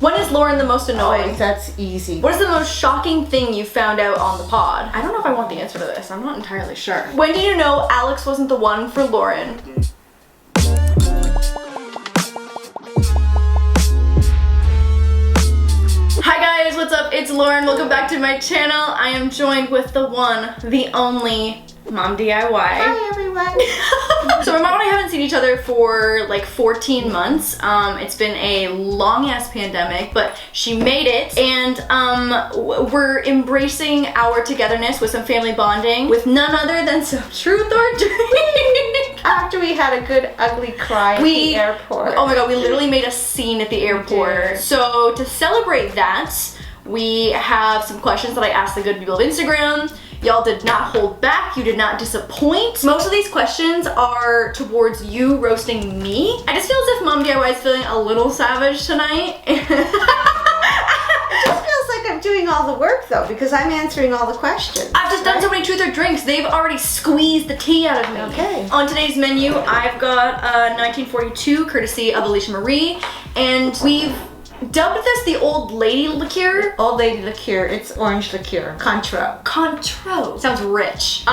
When is Lauren the most annoying? Oh, that's easy. What is the most shocking thing you found out on the pod? I don't know if I want the answer to this. I'm not entirely sure. When did you know Alex wasn't the one for Lauren? Hi guys, what's up? It's Lauren. Welcome back to my channel. I am joined with the one, the only MomDIY. Hi everyone. So my mom and I haven't seen each other for like 14 months. It's been a long ass pandemic, but she made it, and we're embracing our togetherness with some family bonding with none other than some truth or drink. After we had a good ugly cry at the airport. Oh my god, we literally made a scene at the airport. So to celebrate that, we have some questions that I asked the good people of Instagram. Y'all did not hold back, you did not disappoint. Most of these questions are towards you roasting me. I just feel as if MomDIY is feeling a little savage tonight. It just feels like I'm doing all the work though, because I'm answering all the questions. I've just done so many truth or drinks, they've already squeezed the tea out of me. Okay. On today's menu, I've got 1942, courtesy of Alicia Marie, and we've dubbed this the old lady liqueur. Old lady liqueur, it's orange liqueur. Cointreau. Cointreau. Sounds rich.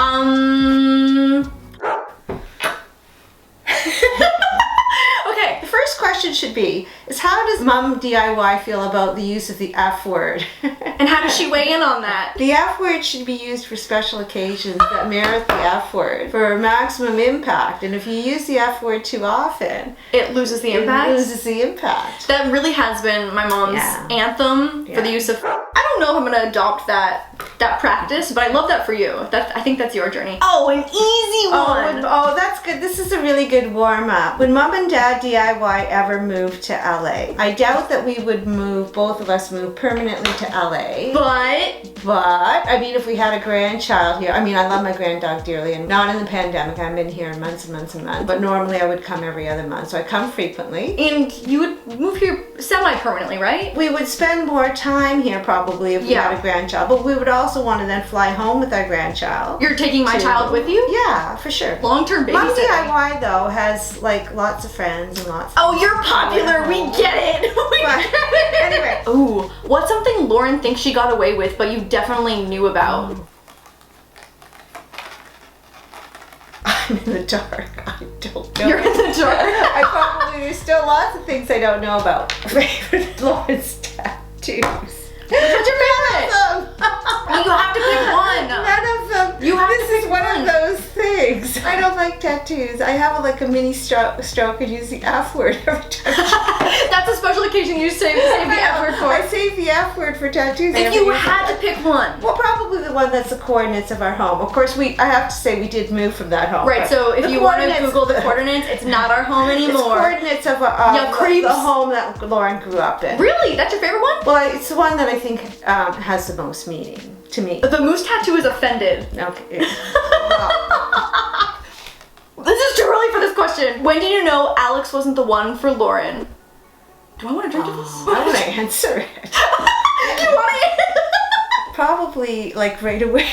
Okay. The first question should be, how does MomDIY feel about the use of the F word? And how does she weigh in on that? The F word should be used for special occasions that merit the F word for maximum impact. And if you use the F word too often, It loses the impact? It loses the impact. That really has been my mom's anthem for the use of... I don't know if I'm gonna adopt that practice, but I love that for you. I think that's your journey. Oh, an easy one! Oh, that's good. This is a really good warm-up. Would Mom and Dad DIY ever move to LA? I doubt that we would both of us move permanently to LA. But, I mean, if we had a grandchild here, I mean, I love my granddog dearly, and not in the pandemic, I've been here months and months and months, but normally I would come every other month, so I come frequently. And you would move here semi-permanently, right? We would spend more time here probably if we had a grandchild, but we would also want to then fly home with our grandchild. You're taking my child with you? Yeah, for sure. Long-term babysitting. MomDIY though has like lots of friends and lots of... Oh, you're popular, we get it! Anyway. Ooh, what's something Lauren thinks she got away with but you definitely knew about? I'm in the dark. I don't know. You're in the dark? There's still lots of things I don't know about. Favorite Lauren's tattoos. What's your favorite? You have to pick one. None of them. This is one of those things. I don't like tattoos. I have like a mini stroke and use the F word every time. That's a special occasion you save the F word for. I save the F word for tattoos. If you had to pick one. Well, probably the one that's the coordinates of our home. Of course, I have to say we did move from that home. Right, so if you want to Google the coordinates, it's not our home anymore. It's coordinates of the home that Lauren grew up in. Really? That's your favorite one? Well, it's the one that I think has the most meaning to me. The moose tattoo is offended. Okay. This is too early for this question. When did you know Alex wasn't the one for Lauren? Do I want to drink to this? I want to answer it. You want it? Probably like right away.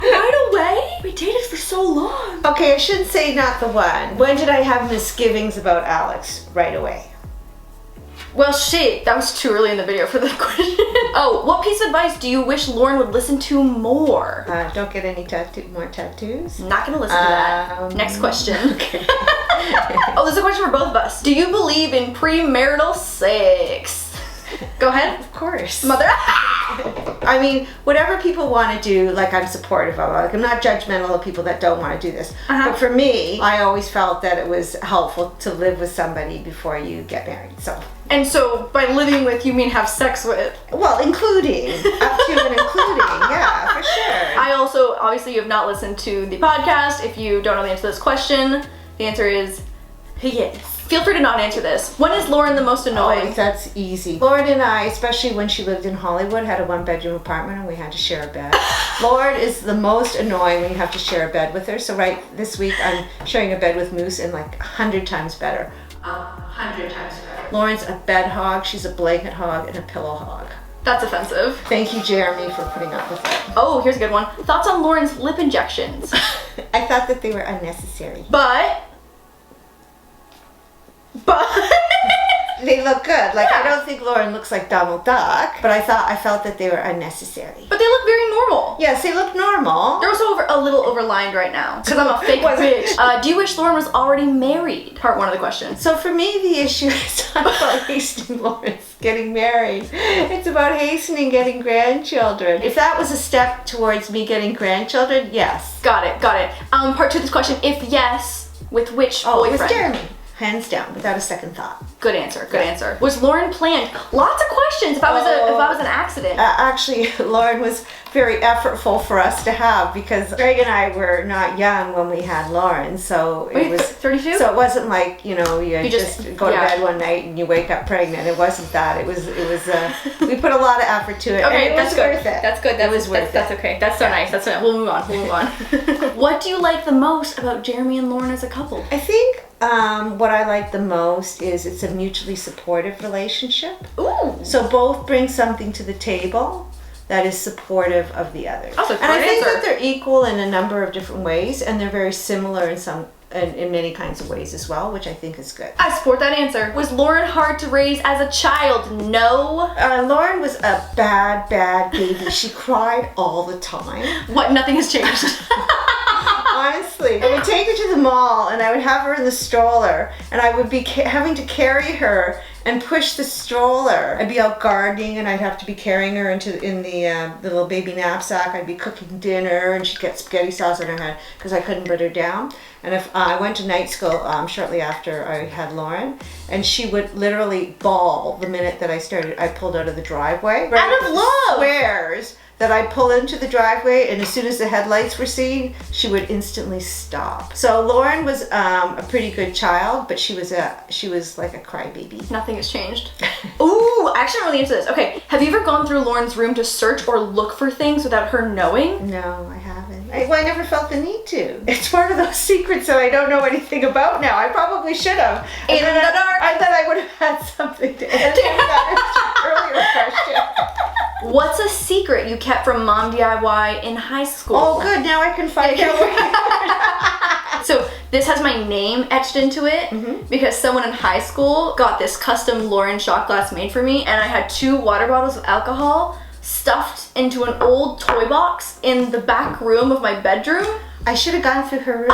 Right away? We dated for so long. Okay, I should say not the one. When did I have misgivings about Alex? Right away. Well, shit, that was too early in the video for the question. Oh, what piece of advice do you wish Lauren would listen to more? Don't get any more tattoos. Not gonna listen to that. Next question. Okay. Oh, there's a question for both of us. Do you believe in premarital sex? Go ahead. Of course. Mother. I mean, whatever people want to do, like I'm supportive of. Like I'm not judgmental of people that don't want to do this. But for me, I always felt that it was helpful to live with somebody before you get married. And so by living with, you mean have sex with? Well, including, up to and including, yeah, for sure. I also, obviously you have not listened to the podcast. If you don't know the answer to this question, the answer is yes. Feel free to not answer this. When is Lauren the most annoying? Oh, that's easy. Lauren and I, especially when she lived in Hollywood, had a one-bedroom apartment and we had to share a bed. Lauren is the most annoying when you have to share a bed with her. So this week I'm sharing a bed with Moose and like 100 times better. 100 times better. Lauren's a bed hog, she's a blanket hog, and a pillow hog. That's offensive. Thank you, Jeremy, for putting up with it. Oh, here's a good one. Thoughts on Lauren's lip injections? I thought that they were unnecessary. But But they look good. Like, Yeah. I don't think Lauren looks like Donald Duck, but I felt that they were unnecessary. they look very normal. Yes, they look normal. They're also a little overlined right now because I'm a fake bitch. Do you wish Lauren was already married? Part one of the question. So for me, the issue is not about hastening Lawrence getting married. It's about hastening getting grandchildren. If that was a step towards me getting grandchildren, yes. Got it. Part two of this question. If yes, with which Oh, it boyfriend? was Jeremy. Hands down, without a second thought. Good answer. Was Lauren planned? Lots of questions. If I was an accident. Actually, Lauren was very effortful for us to have because Greg and I were not young when we had Lauren, so it Wait, was 32. So it wasn't like you just go to yeah. bed one night and you wake up pregnant. It wasn't that. It was. We put a lot of effort to it. Okay, and it was good. worth it. That's good. That was worth it. That's okay. That's so nice. That's so nice. We'll move on. What do you like the most about Jeremy and Lauren as a couple? I think what I like the most is it's a mutually supportive relationship. Ooh. So both bring something to the table that is supportive of the other. That's a and I great think answer. that they're equal in a number of different ways, and they're very similar in many kinds of ways as well, which I think is good. I support that answer. Was Lauren hard to raise as a child? No. Lauren was a bad baby. She cried all the time. What? Nothing has changed. Honestly, I would take her to the mall and I would have her in the stroller and I would be having to carry her and push the stroller. I'd be out gardening and I'd have to be carrying her in the little baby knapsack. I'd be cooking dinner and she'd get spaghetti sauce on her head because I couldn't put her down. And if I went to night school shortly after I had Lauren, and she would literally bawl the minute that I pulled out of the driveway. Out of love. Swears that I'd pull into the driveway and as soon as the headlights were seen, she would instantly stop. So Lauren was a pretty good child, but she was like a crybaby. Nothing has changed. Ooh, actually I'm really into this. Okay, have you ever gone through Lauren's room to search or look for things without her knowing? No, I haven't. I never felt the need to. It's one of those secrets that I don't know anything about now. I probably should have. In the dark. I thought I would have had something to answer that earlier question. What's a secret you kept from MomDIY in high school? Oh, good. Now I can find out. So this has my name etched into it because someone in high school got this custom Lauren shot glass made for me, and I had 2 water bottles of alcohol stuffed into an old toy box in the back room of my bedroom. I should have gone through her room.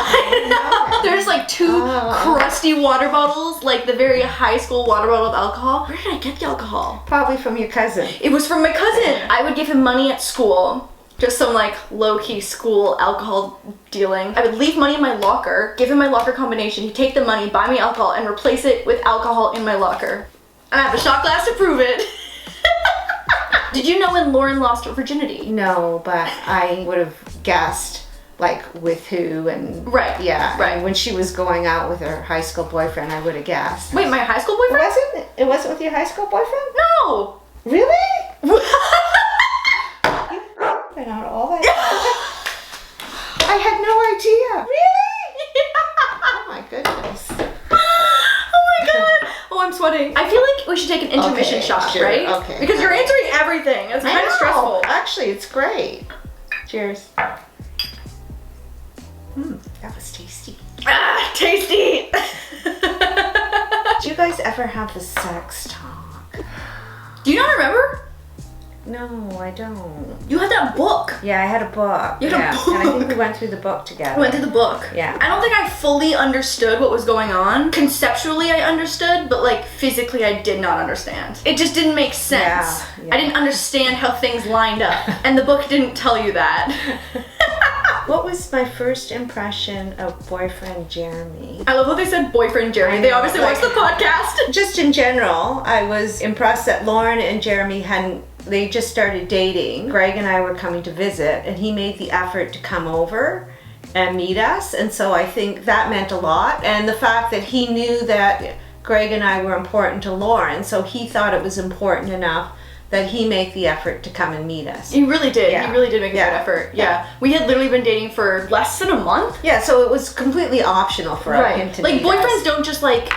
There's like 2 crusty water bottles, like the very high school water bottle of alcohol. Where did I get the alcohol? Probably from your cousin. It was from my cousin. I would give him money at school. Just some like low-key school alcohol dealing. I would leave money in my locker, give him my locker combination, he'd take the money, buy me alcohol, and replace it with alcohol in my locker. And I have a shot glass to prove it. Did you know when Lauren lost her virginity? No, but I would have guessed like with who and Right. yeah. Right. And when she was going out with her high school boyfriend, I would have guessed. Wait, my high school boyfriend? It wasn't with your high school boyfriend? No! Really? Been out all that. I had no idea. Really? Oh my goodness. Oh my god! Oh, I'm sweating. I feel like we should take an intermission Okay, shot, sure, right? okay. Because you're answering everything. It's kind of stressful. Actually, it's great. Cheers. That was tasty. Ah, tasty! Do you guys ever have the sex talk? Do you not remember? No, I don't. You had that book. Yeah, I had a book. You had a book. And I think we went through the book together. I went through the book. Yeah. I don't think I fully understood what was going on. Conceptually, I understood, but like physically, I did not understand. It just didn't make sense. Yeah. I didn't understand how things lined up, and the book didn't tell you that. What was my first impression of boyfriend Jeremy? I love how they said boyfriend Jeremy. They obviously watched the podcast. Just in general, I was impressed that Lauren and Jeremy they just started dating. Greg and I were coming to visit, and he made the effort to come over and meet us, and so I think that meant a lot. And the fact that he knew that Greg and I were important to Lauren, so he thought it was important enough that he make the effort to come and meet us. He really did. Yeah. He really did make a good effort. Yeah. We had literally been dating for less than a month. Yeah, so it was completely optional for him to Like meet boyfriends us. don't just like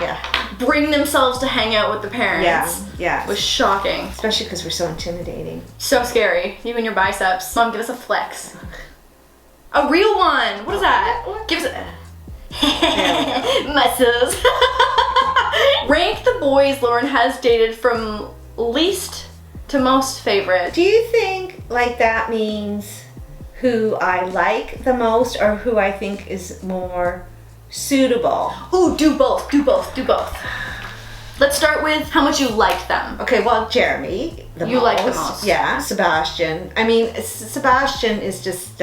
bring themselves to hang out with the parents. Yeah. It was shocking. Especially because we're so intimidating. So scary. You and your biceps. Mom, give us a flex. A real one. What is that? Give us a muscles. Rank the boys Lauren has dated from least to most favorite. Do you think like that means who I like the most or who I think is more suitable? Ooh, do both. Let's start with how much you like them. Okay, well, Jeremy, You like the most. Yeah, Sebastian. I mean, Sebastian is just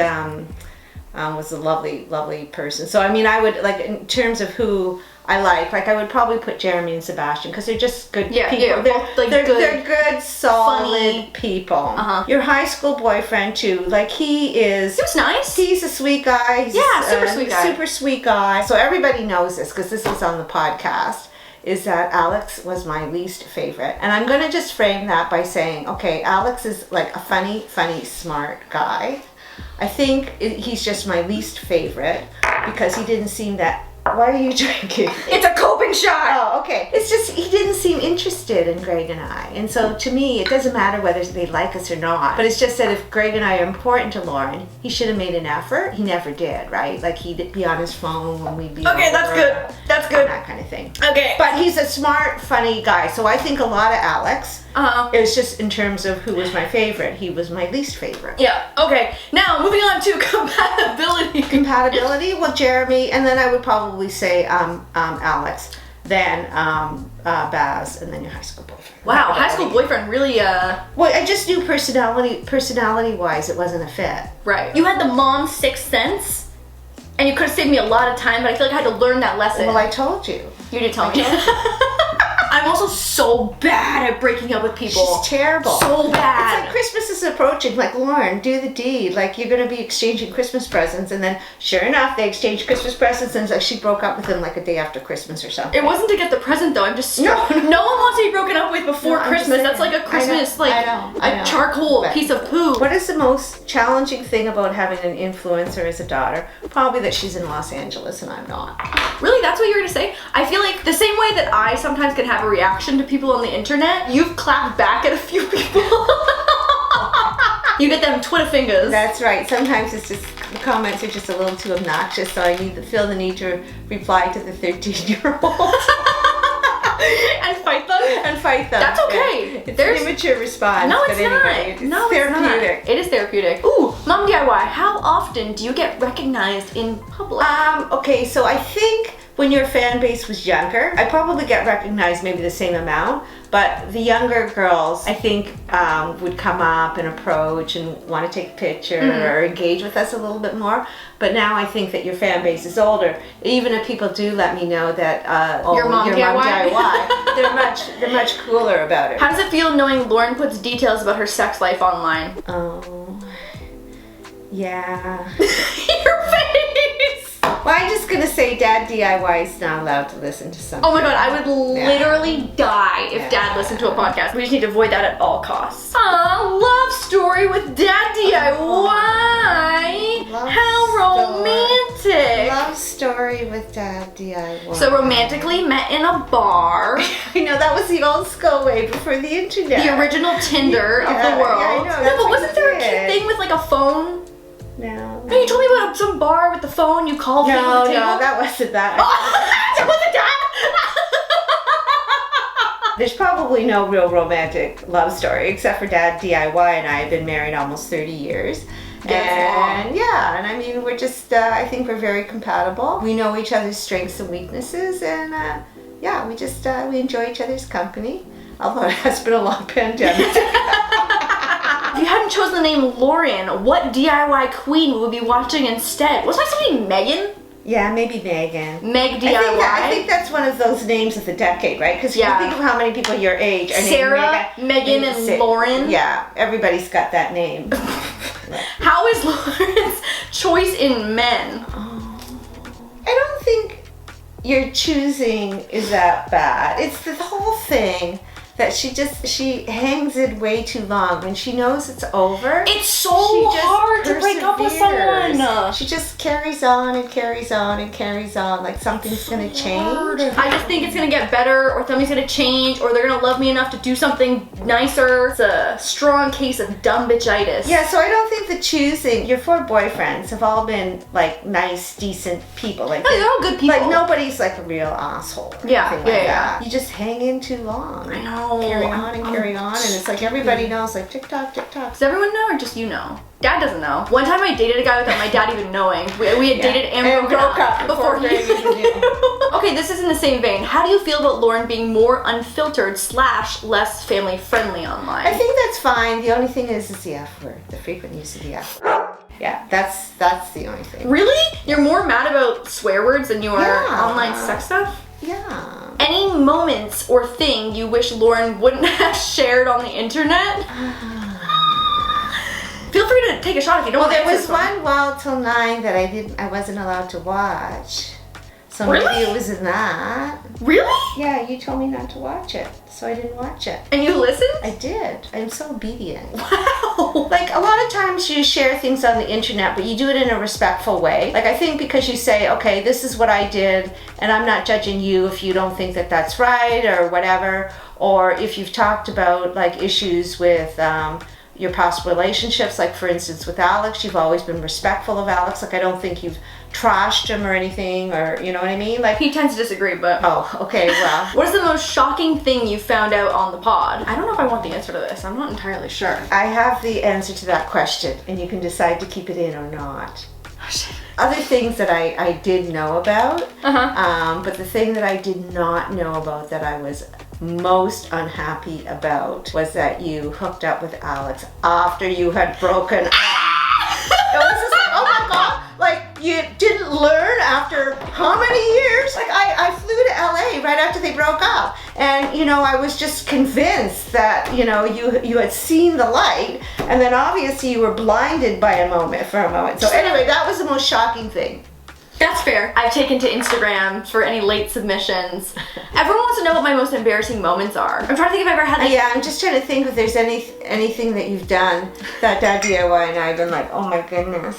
was a lovely person. So I mean, I would like in terms of who I like I would probably put Jeremy and Sebastian because they're just good people. Yeah, They're good, solid funny people. Uh-huh. Your high school boyfriend too, like he was nice. He's a sweet guy. He's super sweet guy. Super sweet guy. So everybody knows this because this was on the podcast. Is that Alex was my least favorite. And I'm going to just frame that by saying, okay, Alex is like a funny, smart guy. I think he's just my least favorite because he didn't seem that... Why are you drinking? It's a coping shot! Oh, okay. It's just, he didn't seem interested in Greg and I. And so to me, it doesn't matter whether they like us or not. But it's just that if Greg and I are important to Lauren, he should have made an effort. He never did, right? Like he'd be on his phone when we'd be Okay, that's good. That's good. That kind of thing. Okay. But he's a smart, funny guy. So I think a lot of Alex. It was just in terms of who was my favorite. He was my least favorite. Yeah, okay. Now, moving on to compatibility. Compatibility? Well, Jeremy, and then I would probably say Alex, then Baz, and then your high school boyfriend. Wow, high school boyfriend really, Well, I just knew personality-wise, it wasn't a fit. Right. You had the mom sixth sense, and you could have saved me a lot of time, but I feel like I had to learn that lesson. Well, I told you. You did tell me. I'm also so bad at breaking up with people. She's terrible. So bad. It's like Christmas is approaching. Like, Lauren, do the deed. Like, you're going to be exchanging Christmas presents. And then, sure enough, they exchanged Christmas presents. And like, she broke up with him like a day after Christmas or something. It wasn't to get the present, though. I'm just... No one wants to be broken up with before Christmas. That's like a Christmas, I know. Charcoal piece of poo. What is the most challenging thing about having an influencer as a daughter? Probably that she's in Los Angeles and I'm not. Really? That's what you were going to say? I feel like the same way that I sometimes can have a reaction to people on the internet, you've clapped back at a few people. You get them Twitter fingers. That's right. Sometimes it's just, the comments are just a little too obnoxious, so I feel the need to reply to the 13-year-old. And fight them? And fight them. That's okay. It's an immature response. No, it's not. It's no, therapeutic. It's not. It is therapeutic. Ooh, MomDIY. How often do you get recognized in public? Okay, so I think when your fan base was younger, I probably get recognized maybe the same amount, but the younger girls, I think, would come up and approach and want to take a picture or engage with us a little bit more. But now I think that your fan base is older. Even if people do let me know that your MomDIY, they're much cooler about it. How does it feel knowing Lauren puts details about her sex life online? Oh, yeah. Your face! Well, I'm just gonna say Dad DIY is not allowed to listen to something. Oh my god, I would literally die if Dad listened to a podcast. We just need to avoid that at all costs. Aw, love story with Dad DIY. How romantic. Love story with Dad DIY. So romantically met in a bar. I know, that was the old school way before the internet. The original Tinder of the world. Yeah, I know, no, but wasn't there a cute thing with like a phone? No. No, you told me about some bar with the phone. You called people at the table. No, that wasn't that. That wasn't that. There's probably no real romantic love story except for Dad DIY and I have been married almost 30 years. And yeah, and I mean, we're just, I think we're very compatible. We know each other's strengths and weaknesses, and yeah, we just, we enjoy each other's company. Although it has been a long pandemic. If you hadn't chosen the name Lauren, what DIY queen would we be watching instead? Was my somebody Megan? Yeah, maybe Megan. Meg DIY? I think that's one of those names of the decade, right? Because you think of how many people your age are Sarah, Megan, and Lauren. Yeah, everybody's got that name. How is Lauren's choice in men? I don't think your choosing is that bad. It's the whole thing that she hangs it way too long. When she knows it's over, it's so hard to break up with someone. She just carries on and carries on and carries on like something's gonna change. I just think it's gonna get better, or something's gonna change, or they're gonna love me enough to do something nicer. It's a strong case of dumb bitchitis. Yeah, so I don't think that choosing your 4 boyfriends have all been like nice, decent people. Like they're all good people. Like nobody's like a real asshole. Yeah. You just hang in too long. I know. Carry on and carry on, and it's like everybody knows, like tick tock, tick tock. Does everyone know, or just you know? Dad doesn't know. One time I dated a guy without my dad even knowing. We had dated and broke up before he knew. Okay, this is in the same vein. How do you feel about Lauren being more unfiltered / less family friendly online? I think that's fine. The only thing is the F word, the frequent use of the F word. Yeah, that's the only thing. Really? You're more mad about swear words than you are online sex stuff? Yeah. Any moments or thing you wish Lauren wouldn't have shared on the internet? Feel free to take a shot if you don't want to. Well, there was one Wild Till 9 that I wasn't allowed to watch. So maybe it was in that. Really? Yeah, you told me not to watch it, so I didn't watch it. And you listened? I did. I'm so obedient. Wow. Like, a lot of times you share things on the internet, but you do it in a respectful way. Like, I think because you say, okay, this is what I did, and I'm not judging you if you don't think that that's right or whatever, or if you've talked about, like, issues with your past relationships, like for instance with Alex, you've always been respectful of Alex. Like, I don't think you've trashed him or anything, or you know what I mean? Like, he tends to disagree, but oh, okay, well. What is the most shocking thing you found out on the pod? I don't know if I want the answer to this. I'm not entirely sure. I have the answer to that question, and you can decide to keep it in or not. Other things that I did know about, but the thing that I did not know about that I was most unhappy about was that you hooked up with Alex after you had broken up. It was just like, oh my God, like you didn't learn after how many years? Like I flew to LA right after they broke up, and you know, I was just convinced that, you know, you had seen the light, and then obviously you were blinded by a moment for a moment. So anyway, that was the most shocking thing. That's fair. I've taken to Instagram for any late submissions. Everyone wants to know what my most embarrassing moments are. I'm trying to think if I've ever had Yeah, I'm just trying to think if there's anything that you've done that DIY and I've been like, oh my goodness.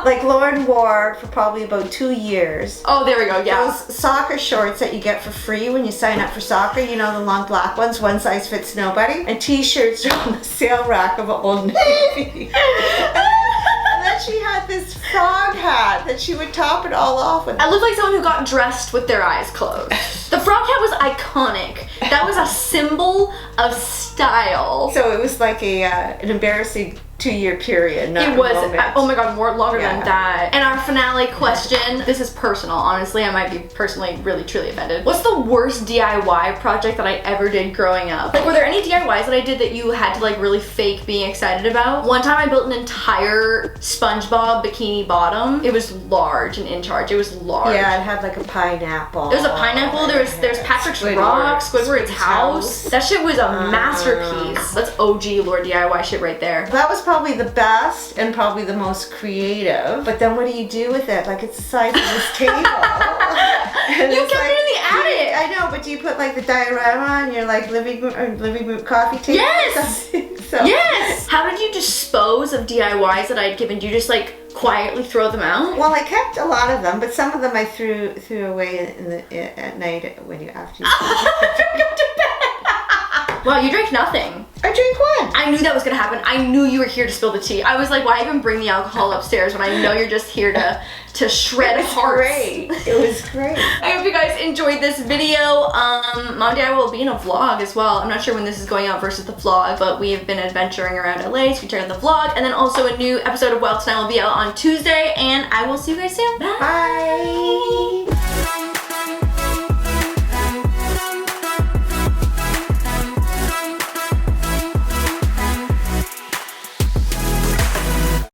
Like Lauren wore for probably about 2 years. Oh, there we go, yeah. Those soccer shorts that you get for free when you sign up for soccer, you know, the long black ones, one size fits nobody. And t-shirts on the sale rack of Old Navy. And then she had this frog hat that she would top it all off with. I looked like someone who got dressed with their eyes closed. The frog hat was iconic. That was a symbol of style. So it was like an embarrassing 2-year period. Not it was, oh my God, longer than that. And our finale question, this is personal, honestly, I might be personally really truly offended. What's the worst DIY project that I ever did growing up? Like, were there any DIYs that I did that you had to like really fake being excited about? One time I built an entire SpongeBob bikini bottom. It was large and in charge. It was large. Yeah, it had like a pineapple. There was a pineapple, there's Patrick's Rock, Squidward's house. That shit was a masterpiece. That's OG laurDIY shit right there. That was probably the best and probably the most creative. But then what do you do with it? Like, it's the size of this table. You kept it in the attic. I know, but do you put like the diorama on your like living room coffee table? Yes. So. Yes. How did you dispose of DIYs that I'd given? Do you just like quietly throw them out? Well, I kept a lot of them, but some of them I threw away at night after you go to bed. Wow, you drank nothing. I drank one. I knew that was gonna happen. I knew you were here to spill the tea. I was like, why even bring the alcohol upstairs when I know you're just here to shred hearts? It was great. I hope you guys enjoyed this video. MomDIY will be in a vlog as well. I'm not sure when this is going out versus the vlog, but we have been adventuring around LA, so we check out the vlog. And then also a new episode of Wild Tonight will be out on Tuesday, and I will see you guys soon. Bye. Bye.